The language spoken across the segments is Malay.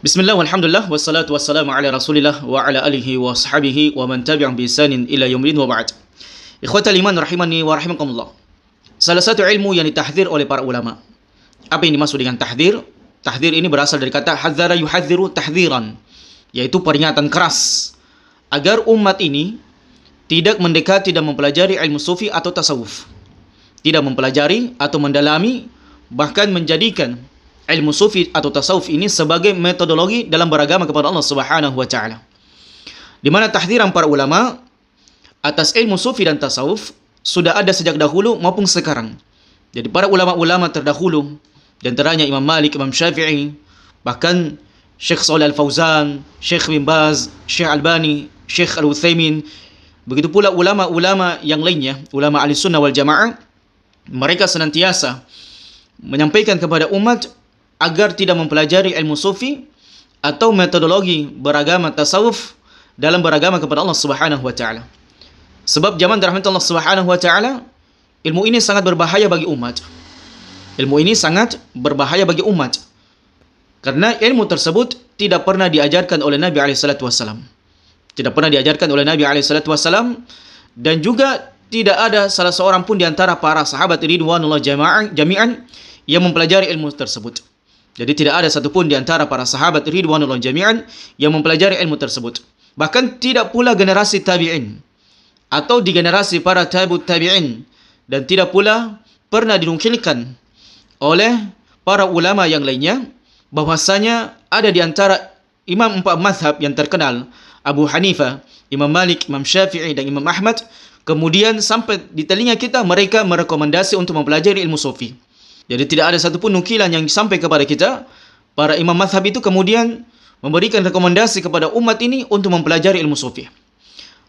Bismillah, walhamdulillah, wassalatu wassalamu ala rasulillah wa ala alihi wa sahbihi wa man tabi'an bi ihsanin ila yaumil wa ba'd. Ikhwatal iman rahimani wa rahimakumullah. Salah satu ilmu yang ditahdzir oleh para ulama. Apa yang dimaksud dengan tahdzir? Tahdzir ini berasal dari kata hadzara yuhadziru tahdziran, yaitu peringatan keras agar umat ini tidak mendekati dan mempelajari ilmu sufi atau tasawuf. Tidak mempelajari atau mendalami, bahkan menjadikan ilmu sufi atau tasawuf ini sebagai metodologi dalam beragama kepada Allah Subhanahu wa taala. Di mana tahdziran para ulama atas ilmu sufi dan tasawuf sudah ada sejak dahulu maupun sekarang. Jadi para ulama-ulama terdahulu, di antaranya Imam Malik, Imam Syafi'i, bahkan Syekh Shalih Al-Fauzan, Syekh bin Baz, Syekh Albani, Syekh Al-Utsaimin, begitu pula ulama-ulama yang lainnya, ulama Ahlussunnah wal Jamaah, mereka senantiasa menyampaikan kepada umat agar tidak mempelajari ilmu sufi atau metodologi beragama tasawuf dalam beragama kepada Allah Subhanahu wa taala. Sebab zaman rahmat Allah Subhanahu wa taala, ilmu ini sangat berbahaya bagi umat. Ilmu ini sangat berbahaya bagi umat. Karena ilmu tersebut tidak pernah diajarkan oleh Nabi alaihi salatu wasallam. Tidak pernah diajarkan oleh Nabi alaihi salatu wasallam, dan juga tidak ada salah seorang pun di antara para sahabat ridwanullah jami'an yang mempelajari ilmu tersebut. Jadi tidak ada satupun di antara para sahabat ridwanullah jami'an yang mempelajari ilmu tersebut. Bahkan tidak pula generasi tabi'in atau di generasi para tabi'ut tabi'in, dan tidak pula pernah dinukilkan oleh para ulama yang lainnya bahwasanya ada di antara imam empat mazhab yang terkenal, Abu Hanifah, Imam Malik, Imam Syafi'i dan Imam Ahmad, kemudian sampai di telinga kita mereka merekomendasi untuk mempelajari ilmu sufi. Jadi tidak ada satupun nukilan yang sampai kepada kita para imam mazhab itu kemudian memberikan rekomendasi kepada umat ini untuk mempelajari ilmu sufi.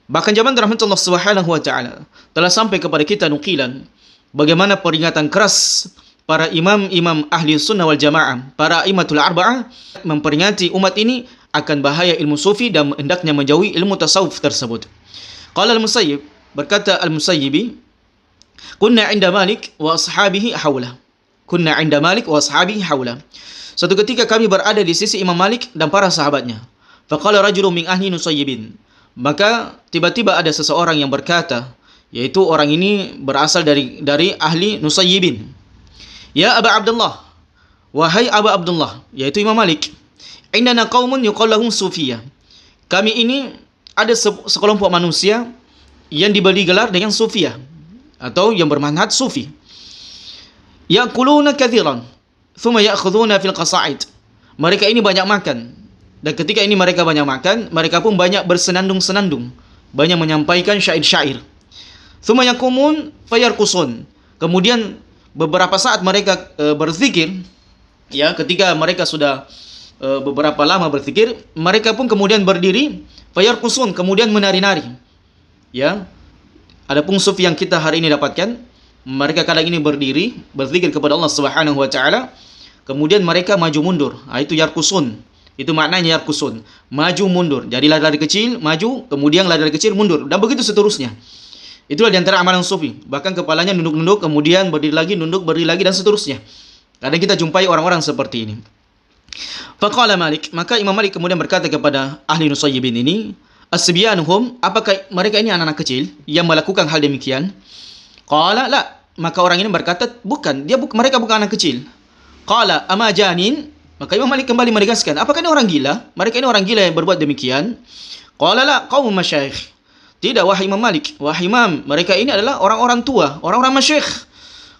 Bahkan zaman rahmat Allah Subhanahu wa taala telah sampai kepada kita nukilan bagaimana peringatan keras para imam-imam ahli sunnah wal jamaah, para imatul arba'ah, memperingati umat ini akan bahaya ilmu sufi dan hendaknya menjauhi ilmu tasawuf tersebut. Qala al-Musayyib, berkata al-Musayyibi, kunna 'inda Malik wa ashabihi hawla. Kunna 'inda Malik wa ashabihi hawla. Suatu ketika kami berada di sisi Imam Malik dan para sahabatnya. Faqala rajulun min ahli Nusayyibin. Maka tiba-tiba ada seseorang yang berkata, yaitu orang ini berasal dari ahli Nusayyibin. Ya Aba Abdullah, wahai Aba Abdullah, yaitu Imam Malik. Indana qaumun yuqal lahum sufiyah. Kami ini ada sekelompok manusia yang diberi gelar dengan sufiyah atau yang bermanhaj sufi. Ya'kuluna kathiran, thumma ya'khuduna fil qasa'id. Mereka ini banyak makan, dan ketika ini mereka banyak makan, mereka pun banyak bersenandung-senandung, banyak menyampaikan syair-syair. Thumma yaqumun fayarqusun. Kemudian beberapa saat mereka berzikir, ya, ketika mereka sudah beberapa lama berzikir, mereka pun kemudian berdiri, fayarqusun, kemudian menari-nari. Ya. Adapun sufi yang kita hari ini dapatkan, mereka kadang ini berdiri, berzikir kepada Allah Subhanahu wa taala, kemudian mereka maju mundur. Itu yarkusun. Itu maknanya yarkusun. Maju mundur. Jadi lari kecil, maju, kemudian lari kecil, mundur. Dan begitu seterusnya. Itulah di antara amalan sufi. Bahkan kepalanya nunduk-nunduk, kemudian berdiri lagi, nunduk, berdiri lagi, dan seterusnya. Kadang kita jumpai orang-orang seperti ini. Faqala Malik, maka Imam Malik kemudian berkata kepada ahli Nusayyibin ini, Asbyanuhum, apakah mereka ini anak-anak kecil yang melakukan hal demikian? Qala la, maka orang ini berkata bukan, mereka bukan anak kecil. Qala ama janin, maka Imam Malik kembali menegaskan, apakah ini orang gila? Mereka ini orang gila yang berbuat demikian? Qala la qaum masyayikh. Tidak, wahai Imam Malik, wahai Imam, mereka ini adalah orang-orang tua, orang-orang masyayikh.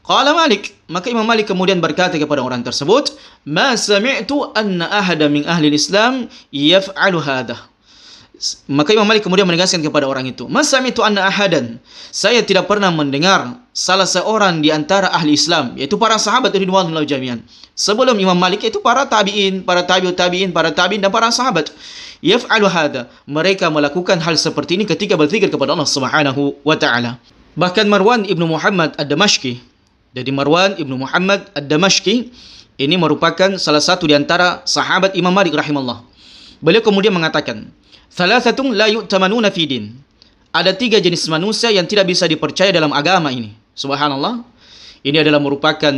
Qala Malik, maka Imam Malik kemudian berkata kepada orang tersebut, ma sami'tu anna ahada min ahli Islam yaf'alu hadha. Maka Imam Malik kemudian menegaskan kepada orang itu, masami'tu anna ahadan, saya tidak pernah mendengar salah seorang di antara ahli Islam, yaitu para sahabat ridwanullah jami'an. Sebelum Imam Malik itu para tabi'in, para tabi'ut tabi'in, para tabi'in dan para sahabat. Yaf'alu hadha, mereka melakukan hal seperti ini ketika berzikir kepada Allah Subhanahu wa taala. Bahkan Marwan ibnu Muhammad ad-Damashqi, jadi Marwan ibnu Muhammad ad-Damashqi ini merupakan salah satu di antara sahabat Imam Malik rahimahullah. Beliau kemudian mengatakan, Thalathatun la yu'tamanuna fi din. Ada 3 jenis manusia yang tidak bisa dipercaya dalam agama ini. Subhanallah. Ini adalah merupakan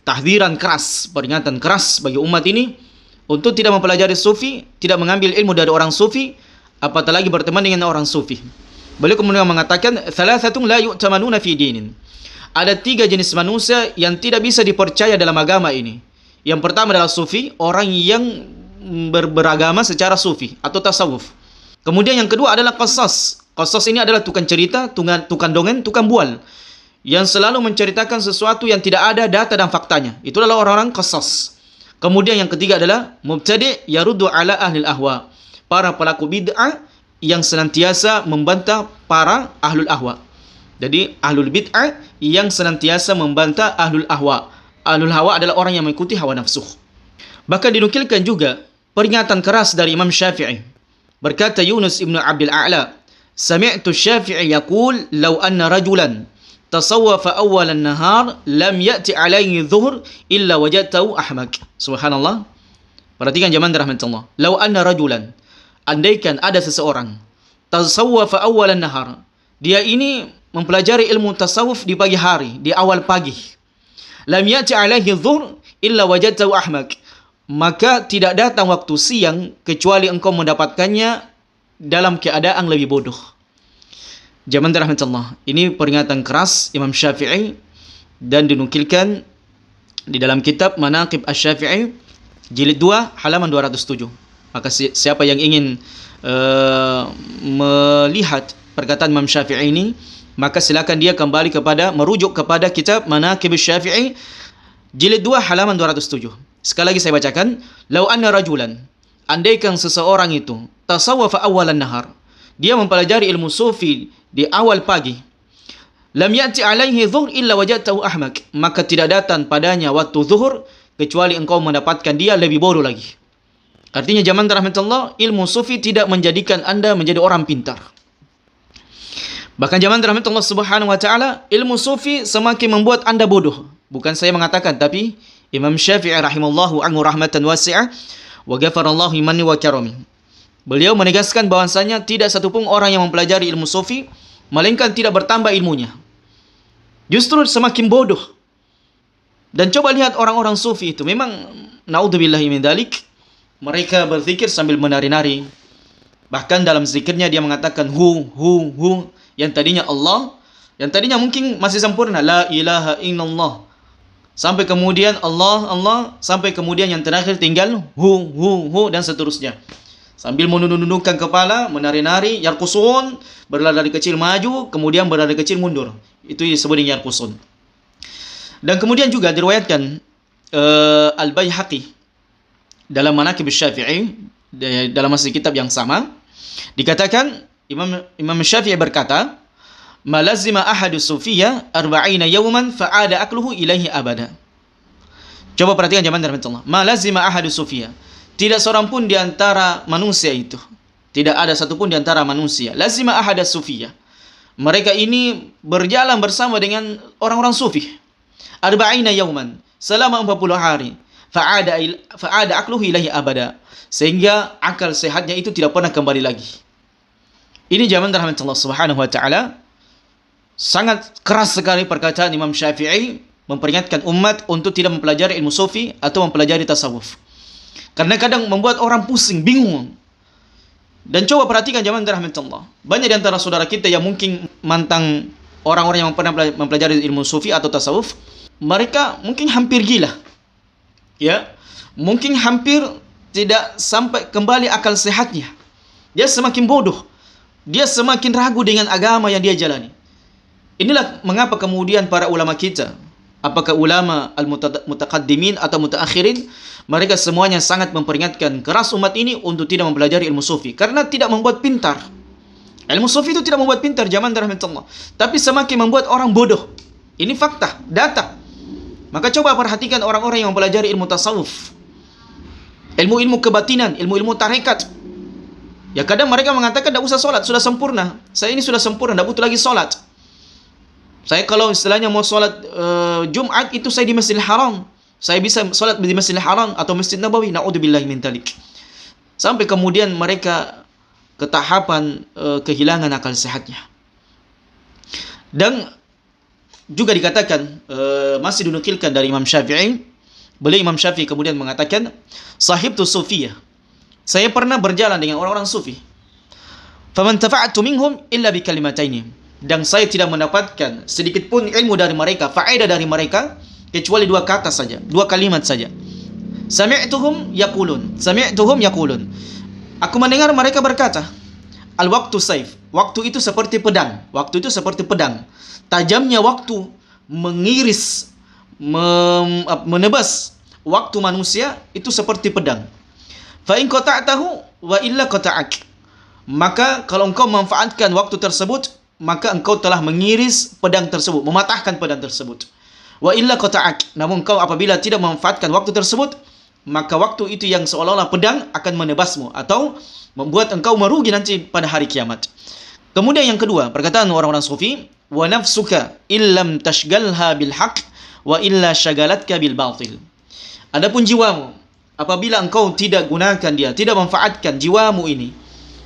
tahdziran keras, peringatan keras bagi umat ini untuk tidak mempelajari sufi, tidak mengambil ilmu dari orang sufi, apatah lagi berteman dengan orang sufi. Beliau kemudian mengatakan, "Thalathatun la yu'tamanuna fi dinin." Ada 3 jenis manusia yang tidak bisa dipercaya dalam agama ini. Yang pertama adalah sufi, orang yang beragama secara sufi atau tasawuf. Kemudian yang kedua adalah qasas. Qasas ini adalah tukang cerita, tukang dongeng, tukang bual, yang selalu menceritakan sesuatu yang tidak ada data dan faktanya. Itu adalah orang-orang qasas. Kemudian yang ketiga adalah mubtadi' yaruddu ala ahlil ahwa, para pelaku bid'ah yang senantiasa membantah para ahlul ahwa. Jadi ahlul bid'ah yang senantiasa membantah ahlul ahwa. Ahlul hawa adalah orang yang mengikuti hawa nafsu. Bahkan dinukilkan juga peringatan keras dari Imam Syafi'i. Berkata Yunus ibn Abdul A'la, "Sami'tu Syafi'i yaqul, law anna rajulan tasawwafa awwal an-nahar lam ya'ti alayhi dhuhr illa wajadtahu ahmak." Subhanallah. Perhatikan jemaah rahmatullah. Law anna rajulan, andaikan ada seseorang tasawwafa awwal an-nahar, dia ini mempelajari ilmu tasawuf di pagi hari, di awal pagi. Lam ya'ti alayhi dhuhr illa wajadtahu ahmak. Maka tidak datang waktu siang kecuali engkau mendapatkannya dalam keadaan lebih bodoh. Jemaah rahmatullah, ini peringatan keras Imam Syafi'i dan dinukilkan di dalam kitab Manaqib Asy-Syafi'i jilid 2 halaman 207. Maka siapa yang ingin melihat perkataan Imam Syafi'i ini, maka silakan dia kembali merujuk kepada kitab Manaqib Asy-Syafi'i jilid 2 halaman 207. Sekali lagi saya bacakan, "Lau anna rajulan", andaikan seseorang itu tasawwafa awwalan nahar, dia mempelajari ilmu sufi di awal pagi, lam ya'ti alaihi dhuhr illa wajadtahu ahmak, maka tidak datang padanya waktu zuhur kecuali engkau mendapatkan dia lebih bodoh lagi. Artinya jemaah rahmatullah, ilmu sufi tidak menjadikan Anda menjadi orang pintar. Bahkan jemaah rahmatullah subhanahu wa ta'ala, ilmu sufi semakin membuat Anda bodoh. Bukan saya mengatakan, tapi Imam Syafi'i rahimallahu anhu rahmatan wasi'ah wa ghafarallahu limanni wa karami. Beliau menegaskan bahwasanya tidak satupun orang yang mempelajari ilmu sufi melainkan tidak bertambah ilmunya, justru semakin bodoh. Dan coba lihat orang-orang sufi itu, memang naudzubillahi min dzalik, mereka berzikir sambil menari-nari. Bahkan dalam zikirnya dia mengatakan hu, yang tadinya Allah, yang tadinya mungkin masih sempurna, la ilaha illallah, sampai kemudian Allah, sampai kemudian yang terakhir tinggal hu, dan seterusnya. Sambil menunduk-nundukkan kepala, menari-nari, yarqusun, berlari dari kecil maju, kemudian berlari kecil mundur. Itu disebut dengan yarqusun. Dan kemudian juga diriwayatkan Al-Baihaqi dalam Manaqib Asy-Syafi'i, dalam masih kitab yang sama, dikatakan Imam Syafi'i berkata, "Ma lazima ahadu sufiyya 40 yawman fa'ada akluhu ilaihi abada." Coba perhatikan jemaah rahmatullah. Ma lazima ahadu sufiyya, tidak seorang pun di antara manusia itu, tidak ada satupun di antara manusia, lazima ahada sufiyya, mereka ini berjalan bersama dengan orang-orang sufi, 40 yawman, selama 40 hari, fa'ada akluhu ilaihi abada, sehingga akal sehatnya itu tidak pernah kembali lagi. Ini jemaah rahmatullah subhanahu wa ta'ala, sangat keras sekali perkataan Imam Syafi'i memperingatkan umat untuk tidak mempelajari ilmu sufi atau mempelajari tasawuf. Karena kadang membuat orang pusing, bingung. Dan coba perhatikan jemaah rahmatullah, banyak di antara saudara kita yang mungkin mantan orang-orang yang pernah mempelajari ilmu sufi atau tasawuf, mereka mungkin hampir gila. Ya, mungkin hampir tidak sampai kembali akal sehatnya. Dia semakin bodoh. Dia semakin ragu dengan agama yang dia jalani. Inilah mengapa kemudian para ulama kita, apakah ulama al-mutaqaddimin atau mutaakhirin, mereka semuanya sangat memperingatkan keras umat ini untuk tidak mempelajari ilmu sufi, karena tidak membuat pintar. Ilmu sufi itu tidak membuat pintar jemaah rahmatullah, tapi semakin membuat orang bodoh. Ini fakta, data. Maka coba perhatikan orang-orang yang mempelajari ilmu tasawuf, ilmu-ilmu kebatinan, ilmu-ilmu tarekat. Ya kadang mereka mengatakan tidak usah sholat, sudah sempurna. Saya ini sudah sempurna, tidak butuh lagi sholat. Saya kalau istilahnya mau sholat Jumat itu saya di Masjidil Haram. Saya bisa sholat di Masjidil Haram atau Masjid Nabawi. Na'udzubillahi min dzalik. Sampai kemudian mereka ke tahapan kehilangan akal sehatnya. Dan juga dikatakan, masih dinukilkan dari Imam Syafi'i, Beliau Imam Syafi'i kemudian mengatakan, sahibtu sufiyah, saya pernah berjalan dengan orang-orang sufi. Faman tafa'tu minhum illa bi kalimataini, dan saya tidak mendapatkan sedikit pun ilmu dari mereka, faedah dari mereka, kecuali dua kata saja, dua kalimat saja. Sami'tuhum yaqulun, aku mendengar mereka berkata, al-waqtu saif, waktu itu seperti pedang, tajamnya waktu mengiris, menebas waktu manusia itu seperti pedang. Fa in qata'tahu wa illa qata'ak, maka kalau engkau memanfaatkan waktu tersebut, maka engkau telah mengiris pedang tersebut, mematahkan pedang tersebut. Wa illa qata'ak, namun engkau apabila tidak memanfaatkan waktu tersebut, maka waktu itu yang seolah-olah pedang akan menebasmu atau membuat engkau merugi nanti pada hari kiamat. Kemudian yang kedua, perkataan orang-orang sufi, wa nafsuka illam tashgalha bil haqq wa illa syagalatka bil batil. Adapun jiwamu, apabila engkau tidak gunakan dia, tidak manfaatkan jiwamu ini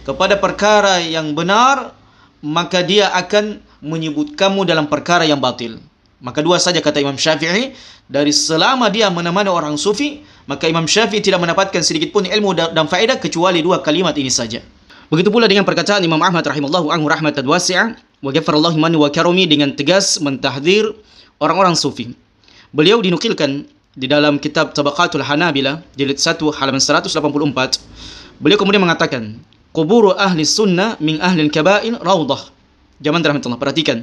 kepada perkara yang benar, maka dia akan menyebut kamu dalam perkara yang batil. Maka dua saja kata Imam Syafi'i, dari selama dia menemani orang sufi, maka Imam Syafi'i tidak mendapatkan sedikit pun ilmu dan faedah kecuali dua kalimat ini saja. Begitu pula dengan perkataan Imam Ahmad rahimallahu anhu rahmatan wasi'ah, wa ghafarallahu man wa karami, dengan tegas mentahdzir orang-orang sufi. Beliau dinukilkan di dalam kitab Tabaqatul Hanabila jilid 1 halaman 184. Beliau kemudian mengatakan, quburu ahli sunnah min ahli al-kaba'ir raudah. Jamaah rahmatullah, perhatikan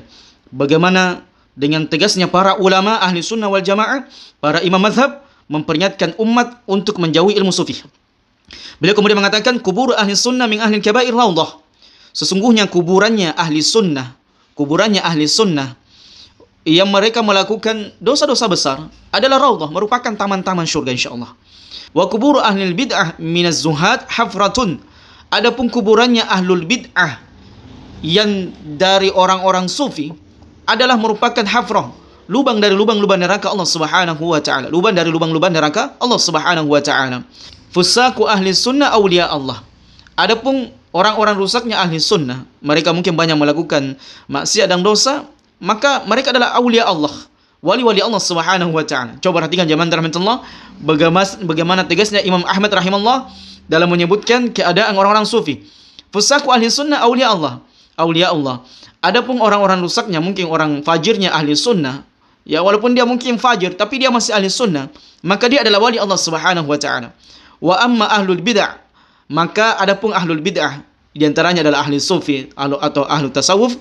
bagaimana dengan tegasnya para ulama ahli sunnah wal jamaah, para imam mazhab memperingatkan umat untuk menjauhi ilmu sufi. Beliau kemudian mengatakan, kubur ahli sunnah min ahli kabair raudah. Sesungguhnya kuburannya ahli sunnah yang mereka melakukan dosa-dosa besar adalah raudah, merupakan taman-taman syurga insyaallah. Wa kubur ahli bid'ah minaz zuhad hafratun. Adapun kuburannya ahlul bid'ah yang dari orang-orang sufi adalah merupakan hafrah, lubang dari lubang-lubang neraka Allah Subhanahu wa taala. Lubang dari lubang-lubang neraka Allah Subhanahu wa taala. Fusaku ahli sunnah awliya Allah. Adapun orang-orang rusaknya ahli sunnah, mereka mungkin banyak melakukan maksiat dan dosa, maka mereka adalah awliya Allah, wali-wali Allah Subhanahu wa taala. Coba perhatikan jamaah rahmatullah, bagaimana tegasnya Imam Ahmad rahimahullah dalam menyebutkan keadaan orang-orang sufi. Fusaku ahli sunnah awliya Allah. Adapun orang-orang rusaknya, mungkin orang fajirnya ahli sunnah, ya walaupun dia mungkin fajir, tapi dia masih ahli sunnah, maka dia adalah wali Allah Subhanahu wa taala. Wa amma ahlul bid'ah, maka adapun ahlul bid'ah, di antaranya adalah ahli sufi atau ahli tasawuf,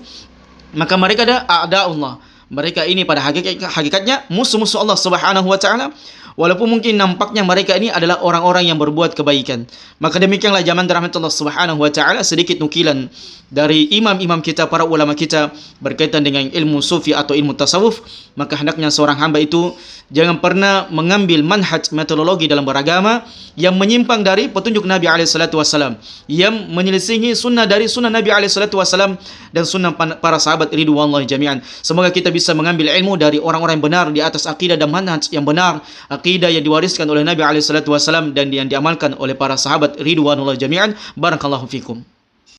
maka mereka adalah a'da'ullah. Mereka ini pada hakikatnya musuh-musuh Allah Subhanahu wa taala. Walaupun mungkin nampaknya mereka ini adalah orang-orang yang berbuat kebaikan. Maka demikianlah zaman rahmatullah Subhanahu wa taala, sedikit nukilan dari imam-imam kita, para ulama kita berkaitan dengan ilmu sufi atau ilmu tasawuf. Maka hendaknya seorang hamba itu jangan pernah mengambil manhaj metodologi dalam beragama yang menyimpang dari petunjuk Nabi SAW, yang menyelisihi sunnah dari sunnah Nabi SAW dan sunnah para sahabat ridwanullahi jami'an. Semoga kita bisa mengambil ilmu dari orang-orang yang benar di atas akidah dan manhaj yang benar, akidah yang diwariskan oleh Nabi SAW dan yang diamalkan oleh para sahabat ridwanullahi jami'an. Barakallahu fikum.